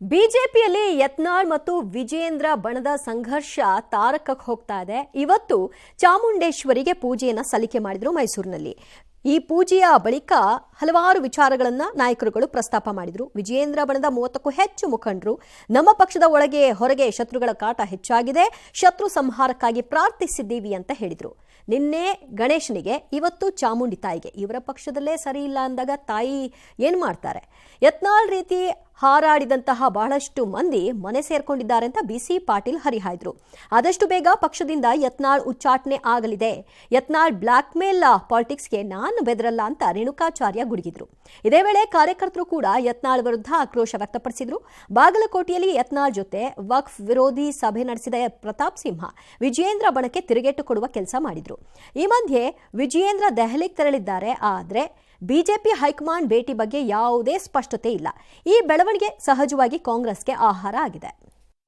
ಬಿಜೆಪಿಯಲ್ಲಿ ಯತ್ನಾಳ್ ಮತ್ತು ವಿಜಯೇಂದ್ರ ಬಣದ ಸಂಘರ್ಷ ತಾರಕಕ್ಕೆ ಹೋಗ್ತಾ ಇದೆ. ಇವತ್ತು ಚಾಮುಂಡೇಶ್ವರಿಗೆ ಪೂಜೆಯನ್ನ ಸಲ್ಲಿಕೆ ಮಾಡಿದ್ರು ಮೈಸೂರಿನಲ್ಲಿ. ಈ ಪೂಜೆಯ ಬಳಿಕ ಹಲವಾರು ವಿಚಾರಗಳನ್ನ ನಾಯಕರುಗಳು ಪ್ರಸ್ತಾಪ ಮಾಡಿದ್ರು. ವಿಜಯೇಂದ್ರ ಬಣದ 30ಕ್ಕೂ ಹೆಚ್ಚು ಮುಖಂಡರು ನಮ್ಮ ಪಕ್ಷದ ಒಳಗೆ ಹೊರಗೆ ಶತ್ರುಗಳ ಕಾಟ ಹೆಚ್ಚಾಗಿದೆ, ಶತ್ರು ಸಂಹಾರಕ್ಕಾಗಿ ಪ್ರಾರ್ಥಿಸಿದ್ದೀವಿ ಅಂತ ಹೇಳಿದ್ರು. ನಿನ್ನೆ ಗಣೇಶನಿಗೆ, ಇವತ್ತು ಚಾಮುಂಡಿ ತಾಯಿಗೆ. ಇವರ ಪಕ್ಷದಲ್ಲೇ ಸರಿ ಇಲ್ಲ ಅಂದಾಗ ತಾಯಿ ಏನ್ ಮಾಡ್ತಾರೆ? ಯತ್ನಾಳ್ ರೀತಿ ಹಾರಾಡಿದಂತಹ ಬಹಳಷ್ಟು ಮಂದಿ ಮನೆ ಸೇರ್ಕೊಂಡಿದ್ದಾರೆ ಅಂತ ಬಿಸಿ ಪಾಟೀಲ್ ಹರಿಹಾಯ್ದ್ರು. ಆದಷ್ಟು ಬೇಗ ಪಕ್ಷದಿಂದ ಯತ್ನಾಳ್ ಉಚ್ಚಾಟನೆ ಆಗಲಿದೆ. ಯತ್ನಾಳ್ ಬ್ಲಾಕ್ ಮೇಲ್ ಪಾಲಿಟಿಕ್ಸ್ಗೆ ನಾನು ಬೆದರಲ್ಲ ಅಂತ ರೇಣುಕಾಚಾರ್ಯ ಗುಡುಗಿದ್ರು. ಇದೇ ವೇಳೆ ಕಾರ್ಯಕರ್ತರು ಕೂಡ ಯತ್ನಾಳ್ ವಿರುದ್ಧ ಆಕ್ರೋಶ ವ್ಯಕ್ತಪಡಿಸಿದ್ರು. ಬಾಗಲಕೋಟೆಯಲ್ಲಿ ಯತ್ನಾಳ್ ಜೊತೆ ವಕ್ಫ್ ವಿರೋಧಿ ಸಭೆ ನಡೆಸಿದ ಪ್ರತಾಪ್ ಸಿಂಹ ವಿಜಯೇಂದ್ರ ಬಣಕ್ಕೆ ತಿರುಗೇಟು ಕೊಡುವ ಕೆಲಸ ಮಾಡಿದ್ರು. ಈ ಮಧ್ಯೆ ವಿಜಯೇಂದ್ರ ದೆಹಲಿಗೆ ತೆರಳಿದ್ದಾರೆ. ಆದರೆ ಬಿಜೆಪಿ ಹೈಕಮಾಂಡ್ ಭೇಟಿ ಬಗ್ಗೆ ಯಾವುದೇ ಸ್ಪಷ್ಟತೆ ಇಲ್ಲ. ಈ ಬೆಳವಣಿಗೆ ಸಹಜವಾಗಿ ಕಾಂಗ್ರೆಸ್ಗೆ ಆಹಾರ ಆಗಿದೆ.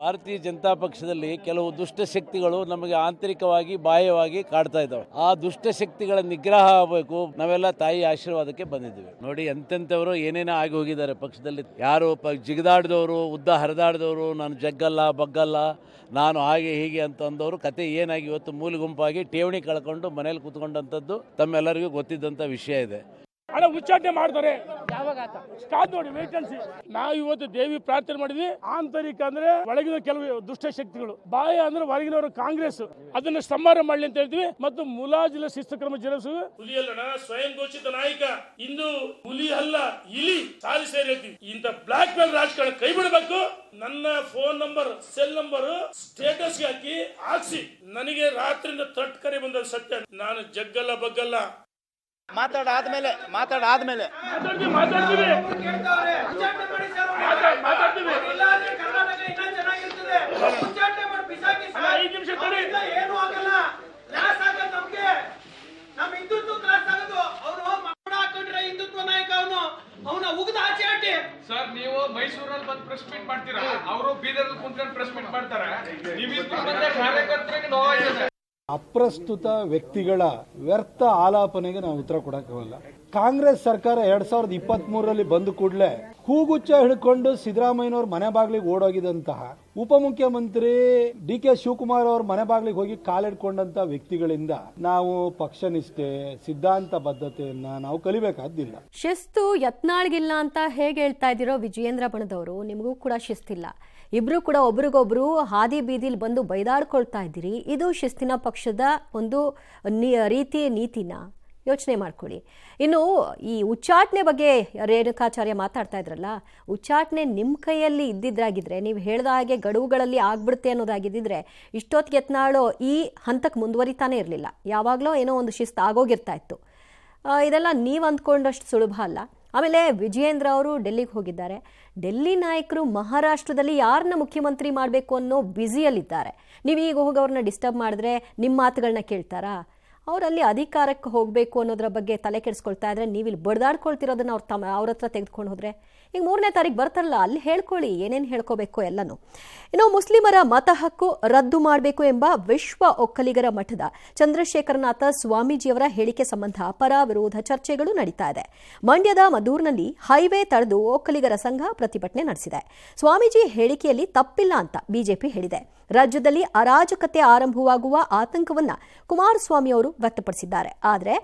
ಭಾರತೀಯ ಜನತಾ ಪಕ್ಷದಲ್ಲಿ ಕೆಲವು ದುಷ್ಟಶಕ್ತಿಗಳು ನಮಗೆ ಆಂತರಿಕವಾಗಿ ಬಾಹ್ಯವಾಗಿ ಕಾಡ್ತಾ ಇದ್ದಾವೆ. ಆ ದುಷ್ಟಶಕ್ತಿಗಳ ನಿಗ್ರಹ ಆಗಬೇಕು. ನಾವೆಲ್ಲ ತಾಯಿ ಆಶೀರ್ವಾದಕ್ಕೆ ಬಂದಿದ್ದೀವಿ. ನೋಡಿ, ಎಂತೆಂಥವರು ಏನೇನೋ ಆಗಿ ಹೋಗಿದ್ದಾರೆ ಪಕ್ಷದಲ್ಲಿ. ಯಾರು ಜಿಗಿದಾಡಿದವರು, ಉದ್ದ ಹರಿದಾಡಿದವರು, ನಾನು ಜಗ್ಗಲ್ಲ ಬಗ್ಗಲ್ಲ, ನಾನು ಹಾಗೆ ಹೀಗೆ ಅಂತ ಅಂದವರು ಕತೆ ಏನಾಗಿ ಇವತ್ತು ಮೂಲ ಗುಂಪಾಗಿ ಠೇವಣಿ ಕಳ್ಕೊಂಡು ಮನೇಲಿ ಕೂತ್ಕೊಂಡಂಥದ್ದು ತಮ್ಮೆಲ್ಲರಿಗೂ ಗೊತ್ತಿದ್ದಂಥ ವಿಷಯ ಇದೆ. ಹಣ ಉಚ್ಚಾಟನೆ ಮಾಡ್ತಾರೆ. ಕಾದ್ ನೋಡಿ, ವೇಕೆನ್ಸಿ. ನಾವು ಇವತ್ತು ದೇವಿ ಪ್ರಾರ್ಥನೆ ಮಾಡಿದ್ವಿ. ಆಂತರಿಕ ಅಂದ್ರೆ ಒಳಗಿನ ಕೆಲವು ದುಷ್ಟಶಕ್ತಿಗಳು, ಬಾಹ್ಯ ಅಂದ್ರೆ ಹೊರಗಿನವರು ಕಾಂಗ್ರೆಸ್, ಅದನ್ನ ಸಂಹಾರ ಮಾಡಲಿ ಅಂತ ಹೇಳ್ತೀವಿ. ಮತ್ತು ಮುಲಾಜಿಲ ಶಿಸ್ತು ಕ್ರಮ ಜರುಗಿಸುವ ಹುಲಿಯಲ್ಲ, ಸ್ವಯಂ ಘೋಷಿತ ನಾಯಕ, ಇಂದು ಹುಲಿ ಅಲ್ಲ ಇಲಿ ಸಾರಿ ಸೇರಿ ಹೇಳ್ತೀವಿ. ಇಂಥ ಬ್ಲಾಕ್ ಮೇಲ್ ರಾಜಕಾರಣ ಕೈ ಬಿಡಬೇಕು. ನನ್ನ phone number, cell number status ಹಾಕಿ ನನಗೆ ರಾತ್ರಿಯಿಂದ ತಟ್ ಕರೆ ಬಂದ ಸತ್ಯ. ನಾನು ಜಗ್ಗಲ್ಲ ಬಗ್ಗಲ್ಲ. ಮಾತಾಡಾದ್ಮೇಲೆ ಹಿಂದುತ್ವ ನಾಯಕ ಅವನ ಉಗಿದ ಆಚೆ ಆಟಿ. ಸರ್, ನೀವು ಮೈಸೂರಲ್ಲಿ ಬಂದು ಪ್ರೆಸ್ ಮೀಟ್ ಮಾಡ್ತೀರಾ, ಅವರು ಬೀದರ್ ಕುಂತ್ಕೊಂಡು ಪ್ರೆಸ್ ಮೀಟ್ ಮಾಡ್ತಾರೆ. ಕಾರ್ಯಕರ್ತರಿಗೆ ನೋವಾಗಿದೆ. ಅಪ್ರಸ್ತುತ ವ್ಯಕ್ತಿಗಳ ವ್ಯರ್ಥ ಆಲಾಪನೆಗೆ ನಾವು ಉತ್ತರ ಕೊಡಕ್ಕಾಗಲ್ಲ. ಕಾಂಗ್ರೆಸ್ ಸರ್ಕಾರ 2023ರಲ್ಲಿ ಬಂದ ಕೂಡಲೇ ಹೂಗುಚ್ಚ ಹಿಡ್ಕೊಂಡು ಸಿದ್ದರಾಮಯ್ಯನವ್ರ ಮನೆ ಬಾಗಿಲಿಗೆ ಓಡೋಗಿದಂತಹ ಉಪಮುಖ್ಯಮಂತ್ರಿ DK ಶಿವಕುಮಾರ್ ಅವ್ರ ಮನೆ ಬಾಗಿಲಿಗೆ ಹೋಗಿ ಕಾಲಿಡ್ಕೊಂಡಂತ ವ್ಯಕ್ತಿಗಳಿಂದ ನಾವು ಪಕ್ಷನಿಷ್ಠೆ, ಸಿದ್ಧಾಂತ ಬದ್ಧತೆಯನ್ನ ನಾವು ಕಲಿಬೇಕಾದಿಲ್ಲ. ಶಿಸ್ತು ಯತ್ನಾಳ್ಗಿಲ್ಲ ಅಂತ ಹೇಗೆ ಹೇಳ್ತಾ ಇದ್ದೀರೋ ವಿಜಯೇಂದ್ರ ಬಣದವರು, ನಿಮಗೂ ಕೂಡ ಶಿಸ್ತಿಲ್ಲ. ಇಬ್ರು ಕೂಡ ಒಬ್ರಿಗೊಬ್ರು ಹಾದಿ ಬೀದಿಲಿ ಬಂದು ಬೈದಾಡ್ಕೊಳ್ತಾ ಇದ್ದೀರಿ. ಇದು ಶಿಸ್ತಿನ ಪಕ್ಷದ ಒಂದು ರೀತಿ ನೀತಿನ ಯೋಚನೆ ಮಾಡ್ಕೊಳ್ಳಿ. ಇನ್ನು ಈ ಉಚ್ಚಾಟನೆ ಬಗ್ಗೆ ರೇಣುಕಾಚಾರ್ಯ ಮಾತಾಡ್ತಾ ಇದ್ರಲ್ಲ, ಉಚ್ಚಾಟನೆ ನಿಮ್ಮ ಕೈಯಲ್ಲಿ ಇದ್ದಿದ್ರಾಗಿದ್ರೆ, ನೀವು ಹೇಳ್ದ ಹಾಗೆ ಗಡುವುಗಳಲ್ಲಿ ಆಗ್ಬಿಡುತ್ತೆ ಅನ್ನೋದಾಗಿದ್ದಿದ್ರೆ ಇಷ್ಟೊತ್ತಿಗೆ ಯತ್ನಾಳೋ ಈ ಹಂತಕ್ಕೆ ಮುಂದುವರಿತಾನೆ ಇರಲಿಲ್ಲ. ಯಾವಾಗಲೂ ಏನೋ ಒಂದು ಶಿಸ್ತು ಆಗೋಗಿರ್ತಾ ಇತ್ತು. ಇದೆಲ್ಲ ನೀವು ಅಂದ್ಕೊಂಡಷ್ಟು ಸುಲಭ ಅಲ್ಲ. ಆಮೇಲೆ ವಿಜಯೇಂದ್ರ ಅವರು ಡೆಲ್ಲಿಗೆ ಹೋಗಿದ್ದಾರೆ. ಡೆಲ್ಲಿ ನಾಯಕರು ಮಹಾರಾಷ್ಟ್ರದಲ್ಲಿ ಯಾರನ್ನ ಮುಖ್ಯಮಂತ್ರಿ ಮಾಡಬೇಕು ಅನ್ನೋ ಬ್ಯುಸಿಯಲ್ಲಿದ್ದಾರೆ. ನೀವು ಈಗ ಹೋಗಿ ಅವ್ರನ್ನ ಡಿಸ್ಟರ್ಬ್ ಮಾಡಿದ್ರೆ ನಿಮ್ಮ ಮಾತುಗಳನ್ನ ಕೇಳ್ತಾರಾ? ಅವರಲ್ಲಿ ಅಧಿಕಾರಕ್ಕೆ ಹೋಗಬೇಕು ಅನ್ನೋದ್ರ ಬಗ್ಗೆ ತಲೆ ಕೆಡಿಸ್ಕೊಳ್ತಾ ಇದ್ರೆ ನೀವಿಲ್ಲಿ ಬಡ್ದಾಡ್ಕೊಳ್ತಿರೋದನ್ನ ಅವ್ರ ಹತ್ರ ತೆಗೆದುಕೊಂಡು ಹೋದ್ರೆ, ಈಗ 3ನೇ ತಾರೀಕು ಬರ್ತಾರಲ್ಲ, ಅಲ್ಲಿ ಹೇಳ್ಕೊಳ್ಳಿ ಏನೇನು ಹೇಳ್ಕೋಬೇಕು ಎಲ್ಲನೂ. ಇನ್ನು ಮುಸ್ಲಿಮರ ಮತ ಹಕ್ಕು ರದ್ದು ಮಾಡಬೇಕು ಎಂಬ ವಿಶ್ವ ಒಕ್ಕಲಿಗರ ಮಠದ ಚಂದ್ರಶೇಖರನಾಥ ಸ್ವಾಮೀಜಿಯವರ ಹೇಳಿಕೆ ಸಂಬಂಧ ಪರ ವಿರೋಧ ಚರ್ಚೆಗಳು ನಡೀತಾ ಇದೆ. ಮಂಡ್ಯದ ಮದ್ದೂರಿನಲ್ಲಿ ಹೈವೇ ತಡೆದು ಒಕ್ಕಲಿಗರ ಸಂಘ ಪ್ರತಿಭಟನೆ ನಡೆಸಿದೆ. ಸ್ವಾಮೀಜಿ ಹೇಳಿಕೆಯಲ್ಲಿ ತಪ್ಪಿಲ್ಲ ಅಂತ ಬಿಜೆಪಿ ಹೇಳಿದೆ. ರಾಜ್ಯದಲ್ಲಿ ಅರಾಜಕತೆ ಆರಂಭವಾಗುವ ಆತಂಕವನ್ನ ಕುಮಾರಸ್ವಾಮಿ ಅವರು ವ್ಯಕ್ತಪಡಿಸಿದ್ದಾರೆ. ಆದರೆ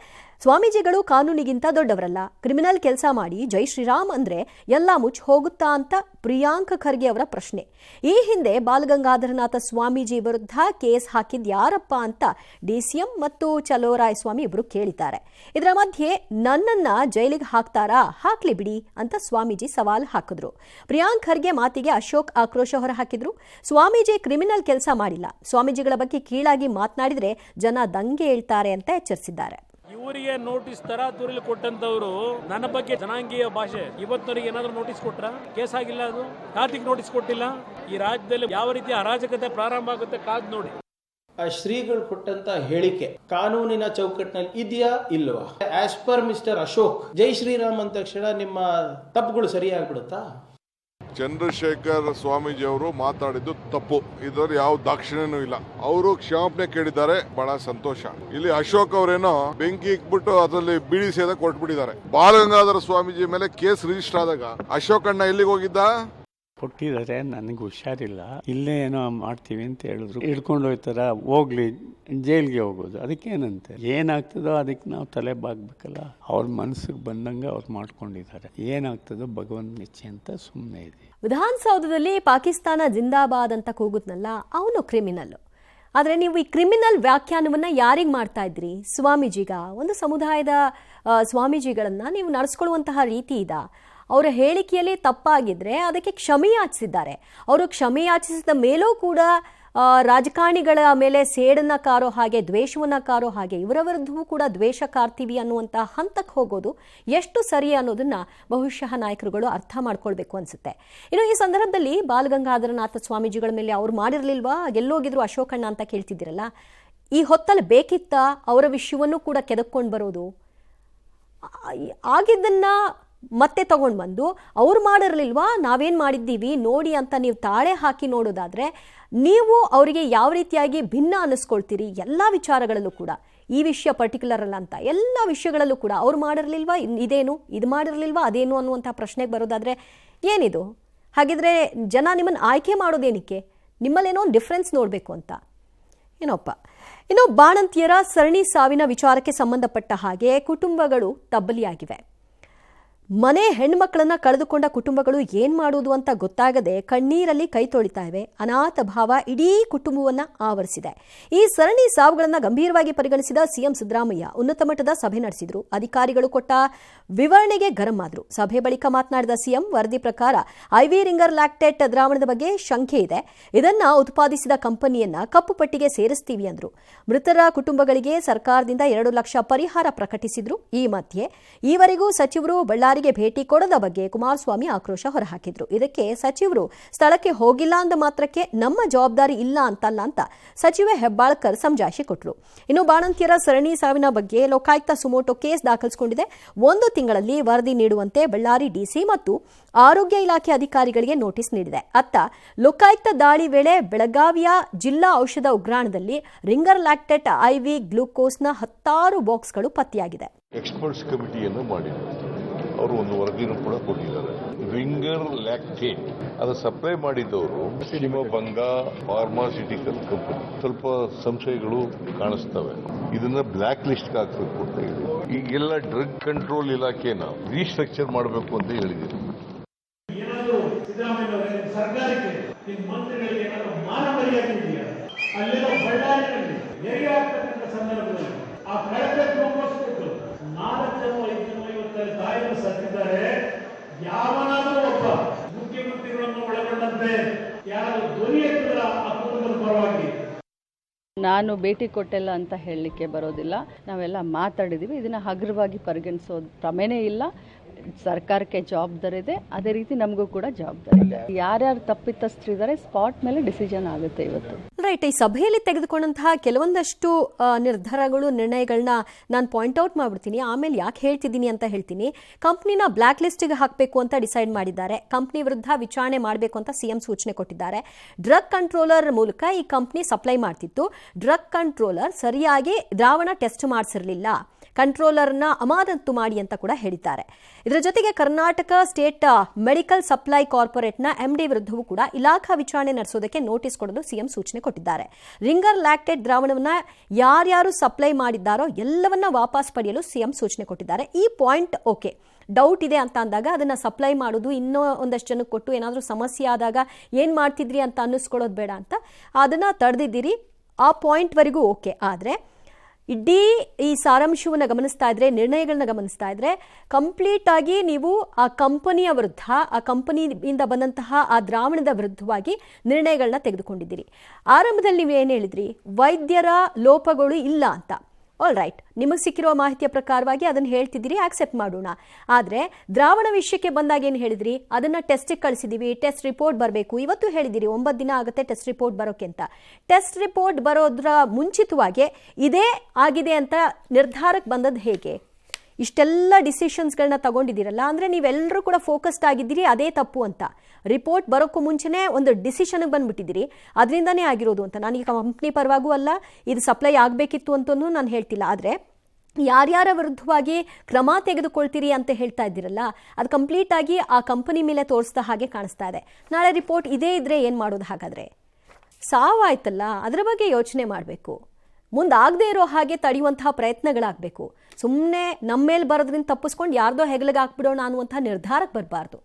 ಸ್ವಾಮೀಜಿಗಳು ಕಾನೂನಿಗಿಂತ ದೊಡ್ಡವರಲ್ಲ. ಕ್ರಿಮಿನಲ್ ಕೆಲಸ ಮಾಡಿ ಜೈ ಶ್ರೀರಾಮ್ ಅಂದ್ರೆ ಎಲ್ಲ ಮುಚ್ಚಿ ಹೋಗುತ್ತಾ ಅಂತ ಪ್ರಿಯಾಂಕ್ ಖರ್ಗೆ ಅವರ ಪ್ರಶ್ನೆ. ಈ ಹಿಂದೆ ಬಾಲಗಂಗಾಧರನಾಥ ಸ್ವಾಮೀಜಿ ವಿರುದ್ಧ ಕೇಸ್ ಹಾಕಿದ್ ಯಾರಪ್ಪ ಅಂತ DCM ಮತ್ತು ಚಲೋರಾಯ ಸ್ವಾಮಿ ಇಬ್ರು ಕೇಳಿದ್ದಾರೆ. ಇದರ ಮಧ್ಯೆ ನನ್ನನ್ನ ಜೈಲಿಗೆ ಹಾಕ್ತಾರಾ? ಹಾಕ್ಲಿ ಬಿಡಿ ಅಂತ ಸ್ವಾಮೀಜಿ ಸವಾಲ್ ಹಾಕಿದ್ರು. ಪ್ರಿಯಾಂಕ್ ಖರ್ಗೆ ಮಾತಿಗೆ ಅಶೋಕ್ ಆಕ್ರೋಶ ಹೊರಹಾಕಿದ್ರು. ಸ್ವಾಮೀಜಿ ಕ್ರಿಮಿನಲ್ ಕೆಲಸ ಮಾಡಿಲ್ಲ, ಸ್ವಾಮೀಜಿಗಳ ಬಗ್ಗೆ ಕೀಳಾಗಿ ಮಾತನಾಡಿದ್ರೆ ಜನ ದಂಗೆ ಹೇಳ್ತಾರೆ ಅಂತ ಎಚ್ಚರಿಸಿದ್ದಾರೆ. ಇವರಿಗೆ ನೋಟಿಸ್ ತರಾತುರಿಲಿ ಕೊಟ್ಟಂತವ್ರು ನನ್ನ ಬಗ್ಗೆ ಜನಾಂಗೀಯ ಭಾಷೆ ಇವತ್ತಿನವರಿಗೆ ಏನಾದ್ರು ನೋಟಿಸ್ ಕೊಟ್ರ? ಕೇಸ್ ಆಗಿಲ್ಲ, ಅದು ಕಾರ್ತಿಕ್ ನೋಟಿಸ್ ಕೊಟ್ಟಿಲ್ಲ. ಈ ರಾಜ್ಯದಲ್ಲಿ ಯಾವ ರೀತಿ ಅರಾಜಕತೆ ಪ್ರಾರಂಭ ಆಗುತ್ತೆ ಕಾದ್ ನೋಡಿ. ಆ ಶ್ರೀಗಳು ಕೊಟ್ಟಂತ ಹೇಳಿಕೆ ಕಾನೂನಿನ ಚೌಕಟ್ಟಿನಲ್ಲಿ ಇದೆಯಾ ಇಲ್ವಾ? ಆಸ್ ಪರ್ ಮಿಸ್ಟರ್ ಅಶೋಕ್, ಜೈ ಶ್ರೀರಾಮ್ ಅಂದ ತಕ್ಷಣ ನಿಮ್ಮ ತಪ್ಪುಗಳು ಸರಿಯಾಗ್ಬಿಡುತ್ತಾ? ಚಂದ್ರಶೇಖರ್ ಸ್ವಾಮೀಜಿ ಅವರು ಮಾತಾಡಿದ್ದು ತಪ್ಪು. ಇದರಲ್ಲಿ ಯಾವ ದಾಕ್ಷಿಣ್ಯನೂ ಇಲ್ಲ. ಅವರು ಕ್ಷಮಾಪಣೆ ಕೇಳಿದ್ದಾರೆ, ಬಹಳ ಸಂತೋಷ. ಇಲ್ಲಿ ಅಶೋಕ್ ಅವರೇನೋ ಬೆಂಕಿ ಇಕ್ಬಿಟ್ಟು ಅದರಲ್ಲಿ ಬಿಡಿ ಸೇದ ಕೊಟ್ಬಿಟ್ಟಿದ್ದಾರೆ. ಬಾಲಗಂಗಾಧರ ಸ್ವಾಮೀಜಿ ಮೇಲೆ ಕೇಸ್ ರಿಜಿಸ್ಟರ್ ಆದಾಗ ಅಶೋಕ್ ಅಣ್ಣ ಎಲ್ಲಿಗೆ ಹೋಗಿದ್ದ? ಕೊಟ್ಟಿದ್ದಾರೆ, ನನಗೆ ಹುಷಾರಿಲ್ಲ, ಇಲ್ಲೇ ಏನೋ ಮಾಡ್ತೀವಿ ಅಂತ ಹೇಳಿದ್ರು. ಹಿಡ್ಕೊಂಡು ಹೋಗ್ತಾರ, ಹೋಗ್ಲಿ ಜೈಲ್ಗೆ ಹೋಗೋದು, ಅದಕ್ಕೇನಂತೆ, ಏನಾಗ್ತದೋ ಅದಕ್ಕೆ ನಾವು ತಲೆ ಬಾಗ್ಬೇಕಲ್ಲ. ಅವ್ರ ಮನಸ್ಸಿಗೆ ಬಂದಂಗೆ ಅವ್ರು ಮಾಡ್ಕೊಂಡಿದ್ದಾರೆ, ಏನಾಗ್ತದೋ ಭಗವಂತ ನಿಶ್ಚಯ ಅಂತ ಸುಮ್ಮನೆ ಇದೆ. ವಿಧಾನಸೌಧದಲ್ಲಿ ಪಾಕಿಸ್ತಾನ ಜಿಂದಾಬಾದ್ ಅಂತ ಕೂಗುದ್ನಲ್ಲ, ಅವನು ಕ್ರಿಮಿನಲ್. ಆದರೆ ನೀವು ಈ ಕ್ರಿಮಿನಲ್ ವ್ಯಾಖ್ಯಾನವನ್ನು ಯಾರಿಗೆ ಮಾಡ್ತಾ ಇದ್ರಿ? ಸ್ವಾಮೀಜಿಗ? ಒಂದು ಸಮುದಾಯದ ಸ್ವಾಮೀಜಿಗಳನ್ನು ನೀವು ನಡೆಸ್ಕೊಳ್ಳುವಂತಹ ರೀತಿ ಇದೆ. ಅವರ ಹೇಳಿಕೆಯಲ್ಲಿ ತಪ್ಪಾಗಿದ್ದರೆ ಅದಕ್ಕೆ ಕ್ಷಮೆ ಯಾಚಿಸಿದ್ದಾರೆ. ಅವರು ಕ್ಷಮೆ ಯಾಚಿಸಿದ ಮೇಲೂ ಕೂಡ ರಾಜಕಾರಣಿಗಳ ಮೇಲೆ ಸೇಡನ್ನು ಕಾರೋ ಹಾಗೆ, ದ್ವೇಷವನ್ನು ಕಾರೋ ಹಾಗೆ, ಇವರ ವಿರುದ್ಧವೂ ಕೂಡ ದ್ವೇಷ ಕಾರ್ತೀವಿ ಅನ್ನುವಂಥ ಹಂತಕ್ಕೆ ಹೋಗೋದು ಎಷ್ಟು ಸರಿ ಅನ್ನೋದನ್ನು ಬಹುಶಃ ನಾಯಕರುಗಳು ಅರ್ಥ ಮಾಡ್ಕೊಳ್ಬೇಕು ಅನಿಸುತ್ತೆ. ಇನ್ನು ಈ ಸಂದರ್ಭದಲ್ಲಿ ಬಾಲಗಂಗಾಧರನಾಥ ಸ್ವಾಮೀಜಿಗಳ ಮೇಲೆ ಅವ್ರು ಮಾಡಿರಲಿಲ್ವಾ, ಎಲ್ಲೋಗಿದ್ರು ಅಶೋಕಣ್ಣ ಅಂತ ಕೇಳ್ತಿದ್ದೀರಲ್ಲ, ಈ ಹೊತ್ತಲ್ಲಿ ಬೇಕಿತ್ತಾ ಅವರ ವಿಷಯವನ್ನು ಕೂಡ ಕೆದಕ್ಕೊಂಡು ಬರೋದು? ಆಗಿದ್ದನ್ನು ಮತ್ತೆ ತಗೊಂಡು ಬಂದು ಅವ್ರು ಮಾಡಿರಲಿಲ್ವಾ, ನಾವೇನು ಮಾಡಿದ್ದೀವಿ ನೋಡಿ ಅಂತ ನೀವು ತಾಳೆ ಹಾಕಿ ನೋಡೋದಾದರೆ ನೀವು ಅವರಿಗೆ ಯಾವ ರೀತಿಯಾಗಿ ಭಿನ್ನ ಅನ್ನಿಸ್ಕೊಳ್ತೀರಿ ಎಲ್ಲ ವಿಚಾರಗಳಲ್ಲೂ ಕೂಡ. ಈ ವಿಷಯ ಪರ್ಟಿಕ್ಯುಲರ್ ಅಲ್ಲ ಅಂತ ಎಲ್ಲ ವಿಷಯಗಳಲ್ಲೂ ಕೂಡ ಅವ್ರು ಮಾಡಿರಲಿಲ್ವಾ, ಇದೇನು, ಇದು ಮಾಡಿರಲಿಲ್ವಾ, ಅದೇನು ಅನ್ನುವಂಥ ಪ್ರಶ್ನೆಗೆ ಬರೋದಾದರೆ ಏನಿದು? ಹಾಗಿದ್ರೆ ಜನ ನಿಮ್ಮನ್ನು ಆಯ್ಕೆ ಮಾಡೋದೇನಕ್ಕೆ? ನಿಮ್ಮಲ್ಲೇನೋ ಒಂದು ಡಿಫ್ರೆನ್ಸ್ ನೋಡಬೇಕು ಅಂತ ಏನೋಪ್ಪ. ಇನ್ನು ಬಾಣಂತಿಯರ ಸರಣಿ ಸಾವಿನ ವಿಚಾರಕ್ಕೆ ಸಂಬಂಧಪಟ್ಟ ಹಾಗೆ ಕುಟುಂಬಗಳು ತಬ್ಬಲಿಯಾಗಿವೆ. ಮನೆ ಹೆಣ್ಮಕ್ಳನ್ನ ಕಳೆದುಕೊಂಡ ಕುಟುಂಬಗಳು ಏನ್ ಮಾಡುವುದು ಅಂತ ಗೊತ್ತಾಗದೆ ಕಣ್ಣೀರಲ್ಲಿ ಕೈ ತೊಳಿತಾ ಇವೆ. ಅನಾಥ ಭಾವ ಇಡೀ ಕುಟುಂಬವನ್ನ ಆವರಿಸಿದೆ. ಈ ಸರಣಿ ಸಾವುಗಳನ್ನ ಗಂಭೀರವಾಗಿ ಪರಿಗಣಿಸಿದ ಸಿಎಂ ಸಿದ್ದರಾಮಯ್ಯ ಉನ್ನತ ಮಟ್ಟದ ಸಭೆ ನಡೆಸಿದ್ರು. ಅಧಿಕಾರಿಗಳು ಕೊಟ್ಟ ವಿವರಣೆಗೆ ಗರಂ ಆದ್ರು. ಸಭೆ ಬಳಿಕ ಮಾತನಾಡಿದ ಸಿಎಂ, ವರದಿ ಪ್ರಕಾರ ಐವಿ ರಿಂಗರ್ ಲ್ಯಾಕ್ಟೇಟ್ ದ್ರಾವಣದ ಬಗ್ಗೆ ಶಂಕೆ ಇದೆ, ಇದನ್ನ ಉತ್ಪಾದಿಸಿದ ಕಂಪನಿಯನ್ನ ಕಪ್ಪು ಪಟ್ಟಿಗೆ ಸೇರಿಸ್ತೀವಿ ಅಂದ್ರು. ಮೃತರ ಕುಟುಂಬಗಳಿಗೆ ಸರ್ಕಾರದಿಂದ 2 ಲಕ್ಷ ಪರಿಹಾರ ಪ್ರಕಟಿಸಿದ್ರು. ಈ ಮಧ್ಯೆ ಈವರೆಗೂ ಸಚಿವರು ಬಳ್ಳಾರಿಗೆ ಭೇಟಿ ಕೊಡದ ಬಗ್ಗೆ ಕುಮಾರಸ್ವಾಮಿ ಆಕ್ರೋಶ ಹೊರಹಾಕಿದ್ರು. ಇದಕ್ಕೆ ಸಚಿವರು ಸ್ಥಳಕ್ಕೆ ಹೋಗಿಲ್ಲ ಅಂದ ಮಾತ್ರಕ್ಕೆ ನಮ್ಮ ಜವಾಬ್ದಾರಿ ಇಲ್ಲ ಅಂತಲ್ಲ ಅಂತ ಸಚಿವೆ ಹೆಬ್ಬಾಳ್ಕರ್ ಸಮಜಾಯಿಷಿ ಕೊಟ್ಟರು. ಇನ್ನು ಬಾಣಂತಿಯರ ಸರಣಿ ಸಾವಿನ ಬಗ್ಗೆ ಲೋಕಾಯುಕ್ತ ಸುಮೋಟೋ ಕೇಸ್ ದಾಖಲಿಸಿಕೊಂಡಿದೆ. 1 ತಿಂಗಳಲ್ಲಿ ವರದಿ ನೀಡುವಂತೆ ಬಳ್ಳಾರಿ ಡಿಸಿ ಮತ್ತು ಆರೋಗ್ಯ ಇಲಾಖೆ ಅಧಿಕಾರಿಗಳಿಗೆ ನೋಟಿಸ್ ನೀಡಿದೆ. ಅತ್ತ ಲೋಕಾಯುಕ್ತ ದಾಳಿ ವೇಳೆ ಬೆಳಗಾವಿಯ ಜಿಲ್ಲಾ ಔಷಧ ಉಗ್ರಾಣದಲ್ಲಿ ರಿಂಗರ್ ಲ್ಯಾಕ್ಟೇಟ್ ಐವಿ ಗ್ಲೂಕೋಸ್ನ 10 ಬಾಕ್ಸ್ಗಳು ಪತ್ತೆಯಾಗಿದೆ. ಎಕ್ಸ್ಪರ್ಟ್ಸ್ ಕಮಿಟಿಯನ್ನು ಮಾಡಿದ್ದಾರೆ, ಅವರು ಒಂದು ವರದಿಯನ್ನು ಕೂಡ ಕೊಟ್ಟಿದ್ದಾರೆ. ರಿಂಗರ್ ಲ್ಯಾಕ್ಟೇಟ್ ಅದು ಸಪ್ಲೈ ಮಾಡಿದವರು ಶಿವಮೊಗ್ಗ ಫಾರ್ಮಾಸ್ಯೂಟಿಕಲ್ ಕಂಪನಿ. ಸ್ವಲ್ಪ ಸಂಶಯಗಳು ಕಾಣಿಸ್ತವೆ, ಇದನ್ನ ಬ್ಲಾಕ್ ಲಿಸ್ಟ್ ಹಾಕಬೇಕು ಅಂತ ಹೇಳಿ ಈಗೆಲ್ಲ ಡ್ರಗ್ ಕಂಟ್ರೋಲ್ ಇಲಾಖೆನ ರೀಸ್ಟ್ರಕ್ಚರ್ ಮಾಡಬೇಕು ಅಂತ ಹೇಳಿದ್ರು. ಏನಾದರೂ ಸಿದ್ದರಾಮಯ್ಯ ಸರ್ಕಾರಕ್ಕೆ ಮಂತ್ರಿಗಳಿಗೆ ಏನಾದರೂ ಮಾನ ಮರ್ಯಾದೆ ಇದೆಯಾ? ಅಲ್ಲಿರೋ ಬಳ್ಳಾರಿಯಲ್ಲಿ ಹೇಗೆ ಆಗ್ತಕ್ಕಂಥ ಸಂದರ್ಭದಲ್ಲಿ ಆ ಕಳಪೆ ಗ್ಲೂಕೋಸ್ಬಿಟ್ಟು 4 ಜನ 5 ಜನ 50 ತಾಯಿಗಳು ಸತ್ತಿದ್ದಾರೆ. ಯಾವನಾದರೂ ಒಬ್ಬ ಮುಖ್ಯಮಂತ್ರಿಗಳನ್ನು ಒಳಗೊಂಡಂತೆ ಯಾರು ಧ್ವನಿ ಎತ್ತಿದ್ರ ಆ ಕುಟುಂಬದ ಪರವಾಗಿ? ನಾನು ಭೇಟಿ ಕೊಟ್ಟಿಲ್ಲ ಅಂತ ಹೇಳಲಿಕ್ಕೆ ಬರೋದಿಲ್ಲ. ನಾವೆಲ್ಲ ಮಾತಾಡಿದ್ದೀವಿ, ಇದನ್ನು ಹಗುರವಾಗಿ ಪರಿಗಣಿಸೋದು ಪ್ರಮೇನೇ ಇಲ್ಲ. ಸರ್ಕಾರಕ್ಕೆ ಜವಾಬ್ದಾರಿ ಇದೆ, ಅದೇ ರೀತಿ ನಮಗೂ ಕೂಡ ಜವಾಬ್ದಾರಿ ಇದೆ. ಯಾರ್ಯಾರು ತಪ್ಪಿತಸ್ಥರಿದ್ದಾರೆ ಸ್ಪಾಟ್ ಮೇಲೆ ಡಿಸಿಷನ್ ಆಗುತ್ತೆ ಇವತ್ತು. ರೈಟ್. ಈ ಸಭೆಯಲ್ಲಿ ತೆಗೆದುಕೊಂಡಂತಹ ಕೆಲವೊಂದಷ್ಟು ನಿರ್ಧಾರಗಳು, ನಿರ್ಣಯಗಳನ್ನ ನಾನು ಪಾಯಿಂಟ್ ಔಟ್ ಮಾಡ್ಬಿಡ್ತೀನಿ, ಆಮೇಲೆ ಯಾಕೆ ಹೇಳ್ತಿದ್ದೀನಿ ಅಂತ ಹೇಳ್ತೀನಿ. ಕಂಪ್ನಿನ ಬ್ಲ್ಯಾಕ್ ಲಿಸ್ಟ್ಗೆ ಹಾಕಬೇಕು ಅಂತ ಡಿಸೈಡ್ ಮಾಡಿದ್ದಾರೆ. ಕಂಪ್ನಿ ವಿರುದ್ಧ ವಿಚಾರಣೆ ಮಾಡಬೇಕು ಅಂತ ಸಿಎಂ ಸೂಚನೆ ಕೊಟ್ಟಿದ್ದಾರೆ. ಡ್ರಗ್ ಕಂಟ್ರೋಲರ್ ಮೂಲಕ ಈ ಕಂಪ್ನಿ ಸಪ್ಲೈ ಮಾಡ್ತಿತ್ತು. ಡ್ರಗ್ ಕಂಟ್ರೋಲರ್ ಸರಿಯಾಗಿ ದ್ರಾವಣ ಟೆಸ್ಟ್ ಮಾಡಿಸಿರಲಿಲ್ಲ, ಕಂಟ್ರೋಲರ್ನ ಅಮಾನತು ಮಾಡಿ ಅಂತ ಕೂಡ ಹೇಳಿದ್ದಾರೆ. ಇದರ ಜೊತೆಗೆ ಕರ್ನಾಟಕ ಸ್ಟೇಟ್ ಮೆಡಿಕಲ್ ಸಪ್ಲೈ ಕಾರ್ಪೊರೇಟ್ನ ಎಂಡಿ ವಿರುದ್ಧವೂ ಕೂಡ ಇಲಾಖಾ ವಿಚಾರಣೆ ನಡೆಸೋದಕ್ಕೆ ನೋಟಿಸ್ ಕೊಡಲು ಸಿಎಂ ಸೂಚನೆ ಕೊಟ್ಟಿದ್ದಾರೆ. ರಿಂಗರ್ ಲ್ಯಾಕ್ಟೇಟ್ ದ್ರಾವಣವನ್ನ ಯಾರ್ಯಾರು ಸಪ್ಲೈ ಮಾಡಿದ್ದಾರೋ ಎಲ್ಲವನ್ನ ವಾಪಸ್ ಪಡೆಯಲು ಸಿಎಂ ಸೂಚನೆ ಕೊಟ್ಟಿದ್ದಾರೆ. ಈ ಪಾಯಿಂಟ್ ಓಕೆ. ಡೌಟ್ ಇದೆ ಅಂತ ಅಂದಾಗ ಅದನ್ನ ಸಪ್ಲೈ ಮಾಡೋದು ಇನ್ನೂ ಒಂದಷ್ಟು ಜನಕ್ಕೆ ಕೊಟ್ಟು ಏನಾದರೂ ಸಮಸ್ಯೆ ಆದಾಗ ಏನು ಮಾಡ್ತಿದ್ರಿ ಅಂತ ಅನ್ನಿಸ್ಕೊಳ್ಳೋದು ಬೇಡ ಅಂತ ಅದನ್ನ ತಡೆದಿದ್ದೀರಿ. ಆ ಪಾಯಿಂಟ್ವರೆಗೂ ಓಕೆ. ಆದರೆ ಇಡೀ ಈ ಸಾರಾಂಶವನ್ನು ಗಮನಿಸ್ತಾ ಇದ್ರೆ, ನಿರ್ಣಯಗಳನ್ನ ಗಮನಿಸ್ತಾ ಇದ್ರೆ, ಕಂಪ್ಲೀಟ್ ಆಗಿ ನೀವು ಆ ಕಂಪನಿಯ ವಿರುದ್ಧ, ಆ ಕಂಪನಿಯಿಂದ ಬಂದಂತಹ ಆ ದ್ರಾವಣದ ವಿರುದ್ಧವಾಗಿ ನಿರ್ಣಯಗಳನ್ನ ತೆಗೆದುಕೊಂಡಿದ್ದೀರಿ. ಆರಂಭದಲ್ಲಿ ನೀವು ಏನು ಹೇಳಿದ್ರಿ? ವೈದ್ಯರ ಲೋಪಗಳು ಇಲ್ಲ ಅಂತ. ಆಲ್ ರೈಟ್, ನಿಮಗೆ ಸಿಕ್ಕಿರುವ ಮಾಹಿತಿಯ ಪ್ರಕಾರವಾಗಿ ಅದನ್ನು ಹೇಳ್ತಿದ್ದೀರಿ, ಆಕ್ಸೆಪ್ಟ್ ಮಾಡೋಣ. ಆದರೆ ದ್ರಾವಣ ವಿಷಯಕ್ಕೆ ಬಂದಾಗ ಏನು ಹೇಳಿದ್ರಿ? ಅದನ್ನು ಟೆಸ್ಟಿಗೆ ಕಳಿಸಿದ್ದೀವಿ, ಟೆಸ್ಟ್ ರಿಪೋರ್ಟ್ ಬರಬೇಕು. ಇವತ್ತು ಹೇಳಿದ್ದೀರಿ 9 ದಿನ ಆಗುತ್ತೆ ಟೆಸ್ಟ್ ರಿಪೋರ್ಟ್ ಬರೋಕೆ ಅಂತ. ಟೆಸ್ಟ್ ರಿಪೋರ್ಟ್ ಬರೋದ್ರ ಮುಂಚಿತವಾಗಿ ಇದೇ ಆಗಿದೆ ಅಂತ ನಿರ್ಧಾರಕ್ಕೆ ಬಂದದ್ದು ಹೇಗೆ? ಇಷ್ಟೆಲ್ಲ ಡಿಸಿಷನ್ಸ್ಗಳನ್ನ ತಗೊಂಡಿದ್ದೀರಲ್ಲ, ಅಂದರೆ ನೀವೆಲ್ಲರೂ ಕೂಡ ಫೋಕಸ್ಡ್ ಆಗಿದ್ದೀರಿ ಅದೇ ತಪ್ಪು ಅಂತ. ರಿಪೋರ್ಟ್ ಬರೋಕ್ಕೂ ಮುಂಚೆನೇ ಒಂದು ಡಿಸಿಷನ್ಗೆ ಬಂದುಬಿಟ್ಟಿದ್ದೀರಿ, ಅದರಿಂದನೇ ಆಗಿರೋದು ಅಂತ. ನಾನು ಈ ಕಂಪ್ನಿ ಪರವಾಗೂ ಅಲ್ಲ, ಇದು ಸಪ್ಲೈ ಆಗಬೇಕಿತ್ತು ಅಂತಲೂ ನಾನು ಹೇಳ್ತಿಲ್ಲ. ಆದರೆ ಯಾರ್ಯಾರ ವಿರುದ್ಧವಾಗಿ ಕ್ರಮ ತೆಗೆದುಕೊಳ್ತೀರಿ ಅಂತ ಹೇಳ್ತಾ ಇದ್ದೀರಲ್ಲ, ಅದು ಕಂಪ್ಲೀಟ್ ಆಗಿ ಆ ಕಂಪನಿ ಮೇಲೆ ತೋರಿಸಿದ ಹಾಗೆ ಕಾಣಿಸ್ತಾ ಇದೆ. ನಾಳೆ ರಿಪೋರ್ಟ್ ಇದೇ ಇದ್ರೆ ಏನು ಮಾಡೋದು? ಹಾಗಾದರೆ ಸಾವಾಯ್ತಲ್ಲ, ಅದರ ಬಗ್ಗೆ ಯೋಚನೆ ಮಾಡಬೇಕು. ಮುಂದಾಗದೇ ಇರೋ ಹಾಗೆ ತಡೆಯುವಂತಹ ಪ್ರಯತ್ನಗಳಾಗಬೇಕು. ಸುಮ್ಮನೆ ನಮ್ಮ ಮೇಲೆ ಬರೋದ್ರಿಂದ ತಪ್ಪಿಸ್ಕೊಂಡು ಯಾರ್ದೋ ಹೆಗಲಿಗೆ ಹಾಕ್ಬಿಡೋಣ ಅನ್ನುವಂಥ ನಿರ್ಧಾರಕ್ಕೆ ಬರಬಾರ್ದು.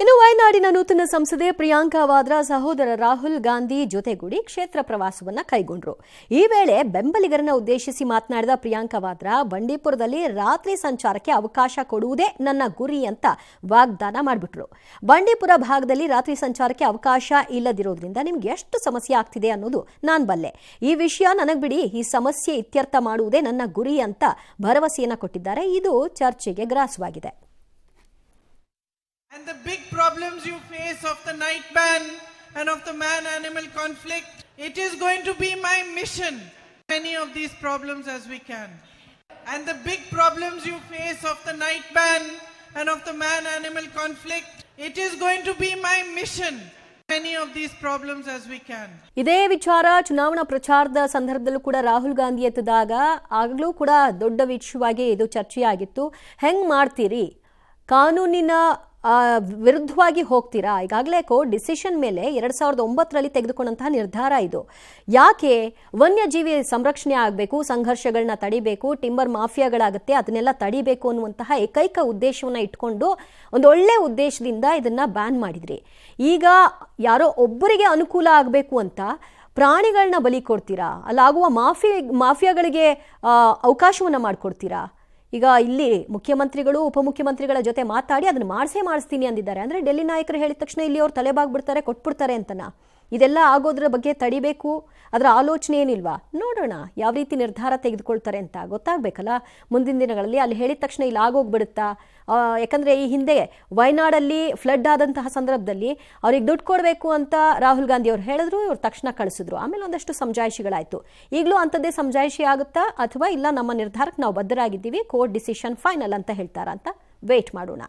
ಇನ್ನು ವಯನಾಡಿನ ನೂತನ ಸಂಸದೆ ಪ್ರಿಯಾಂಕಾ ವಾದ್ರಾ ಸಹೋದರ ರಾಹುಲ್ ಗಾಂಧಿ ಜೊತೆಗೂಡಿ ಕ್ಷೇತ್ರ ಪ್ರವಾಸವನ್ನ ಕೈಗೊಂಡ್ರು. ಈ ವೇಳೆ ಬೆಂಬಲಿಗರನ್ನ ಉದ್ದೇಶಿಸಿ ಮಾತನಾಡಿದ ಪ್ರಿಯಾಂಕಾ ವಾದ್ರಾ, ಬಂಡೀಪುರದಲ್ಲಿ ರಾತ್ರಿ ಸಂಚಾರಕ್ಕೆ ಅವಕಾಶ ಕೊಡುವುದೇ ನನ್ನ ಗುರಿ ಅಂತ ವಾಗ್ದಾನ ಮಾಡಿಬಿಟ್ರು. ಬಂಡೀಪುರ ಭಾಗದಲ್ಲಿ ರಾತ್ರಿ ಸಂಚಾರಕ್ಕೆ ಅವಕಾಶ ಇಲ್ಲದಿರೋದ್ರಿಂದ ನಿಮ್ಗೆ ಎಷ್ಟು ಸಮಸ್ಯೆ ಆಗ್ತಿದೆ ಅನ್ನೋದು ನಾನ್ ಬಲ್ಲೆ. ಈ ವಿಷಯ ನನಗ್ ಬಿಡಿ, ಈ ಸಮಸ್ಯೆ ಇತ್ಯರ್ಥ ಮಾಡುವುದೇ ನನ್ನ ಗುರಿ ಅಂತ ಭರವಸೆಯನ್ನ ಕೊಟ್ಟಿದ್ದಾರೆ. ಇದು ಚರ್ಚೆಗೆ ಗ್ರಾಸವಾಗಿದೆ. And the big problems you face of the night ban and of the man-animal conflict, it is going to be my mission. Many of these problems as we can. And the big problems you face of the night ban and of the man-animal conflict, it is going to be my mission. Many of these problems as we can. ಇದೇ ವಿಚಾರ ಚುನಾವಣಾ ಪ್ರಚಾರದ ಸಂದರ್ಭದಲ್ಲೂ ಕೂಡ ರಾಹುಲ್ ಗಾಂಧಿ ಎತ್ತಿದಾಗ ಆಗಲೂ ಕೂಡ ದೊಡ್ಡ ವಿಷಯವಾಗಿ ಇದು ಚರ್ಚೆಯಾಗಿತ್ತು. ಹೆಂಗ್ ಮಾಡ್ತೀರಿ? ಕಾನೂನಿನ ವಿರುದ್ಧವಾಗಿ ಹೋಗ್ತೀರಾ? ಈಗಾಗಲೇ ಕೋರ್ಟ್ ಡಿಸಿಷನ್ ಮೇಲೆ 2009ರಲ್ಲಿ ತೆಗೆದುಕೊಂಡಂತಹ ನಿರ್ಧಾರ ಇದು. ಯಾಕೆ ವನ್ಯಜೀವಿ ಸಂರಕ್ಷಣೆ ಆಗಬೇಕು, ಸಂಘರ್ಷಗಳನ್ನ ತಡಿಬೇಕು, ಟಿಂಬರ್ ಮಾಫಿಯಾಗಳಾಗುತ್ತೆ ಅದನ್ನೆಲ್ಲ ತಡಿಬೇಕು ಅನ್ನುವಂತಹ ಏಕೈಕ ಉದ್ದೇಶವನ್ನು ಇಟ್ಕೊಂಡು ಒಂದು ಒಳ್ಳೆ ಉದ್ದೇಶದಿಂದ ಇದನ್ನ ಬ್ಯಾನ್ ಮಾಡಿದ್ರಿ. ಈಗ ಯಾರೋ ಒಬ್ಬರಿಗೆ ಅನುಕೂಲ ಆಗಬೇಕು ಅಂತ ಪ್ರಾಣಿಗಳನ್ನ ಬಲಿ ಕೊಡ್ತೀರಾ? ಅಲ್ಲಾಗುವ ಮಾಫಿಯಾಗಳಿಗೆ ಅವಕಾಶವನ್ನು ಮಾಡಿಕೊಡ್ತೀರಾ? ಈಗ ಇಲ್ಲಿ ಮುಖ್ಯಮಂತ್ರಿಗಳು ಉಪಮುಖ್ಯಮಂತ್ರಿಗಳ ಜೊತೆ ಮಾತಾಡಿ ಅದನ್ನು ಮಾಡಿಸ್ತೀನಿ ಅಂದಿದ್ದಾರೆ. ಅಂದರೆ ಡೆಲ್ಲಿ ನಾಯಕರು ಹೇಳಿದ ತಕ್ಷಣ ಇಲ್ಲಿ ಅವ್ರು ತಲೆಬಾಗ್ಬಿಡ್ತಾರೆ, ಕೊಟ್ಬಿಡ್ತಾರೆ ಅಂತನಾ? ಇದೆಲ್ಲ ಆಗೋದ್ರ ಬಗ್ಗೆ ತಡಿಬೇಕು, ಅದರ ಆಲೋಚನೆ ಏನಿಲ್ವಾ? ನೋಡೋಣ ಯಾವ ರೀತಿ ನಿರ್ಧಾರ ತೆಗೆದುಕೊಳ್ತಾರೆ ಅಂತ ಗೊತ್ತಾಗಬೇಕಲ್ಲ ಮುಂದಿನ ದಿನಗಳಲ್ಲಿ. ಅಲ್ಲಿ ಹೇಳಿದ ತಕ್ಷಣ ಇಲ್ಲಿ ಆಗೋಗ್ಬಿಡುತ್ತಾ? ಯಾಕಂದರೆ ಈ ಹಿಂದೆ ವಯನಾಡಲ್ಲಿ ಫ್ಲಡ್ ಆದಂತಹ ಸಂದರ್ಭದಲ್ಲಿ ಅವ್ರಿಗೆ ದುಡ್ಡು ಕೊಡಬೇಕು ಅಂತ ರಾಹುಲ್ ಗಾಂಧಿ ಅವರು ಹೇಳಿದ್ರು, ಇವ್ರು ತಕ್ಷಣ ಕಳಿಸಿದ್ರು. ಆಮೇಲೆ ಒಂದಷ್ಟು ಸಮಜಾಯಿಷಿಗಳಾಯಿತು. ಈಗಲೂ ಅಂಥದ್ದೇ ಸಮಜಾಯಿಷಿ ಆಗುತ್ತಾ ಅಥವಾ ಇಲ್ಲ ನಮ್ಮ ನಿರ್ಧಾರಕ್ಕೆ ನಾವು ಬದ್ಧರಾಗಿದ್ದೀವಿ, ಕೋರ್ಟ್ ಡಿಸಿಷನ್ ಫೈನಲ್ ಅಂತ ಹೇಳ್ತಾರಾ ಅಂತ ವೇಟ್ ಮಾಡೋಣ.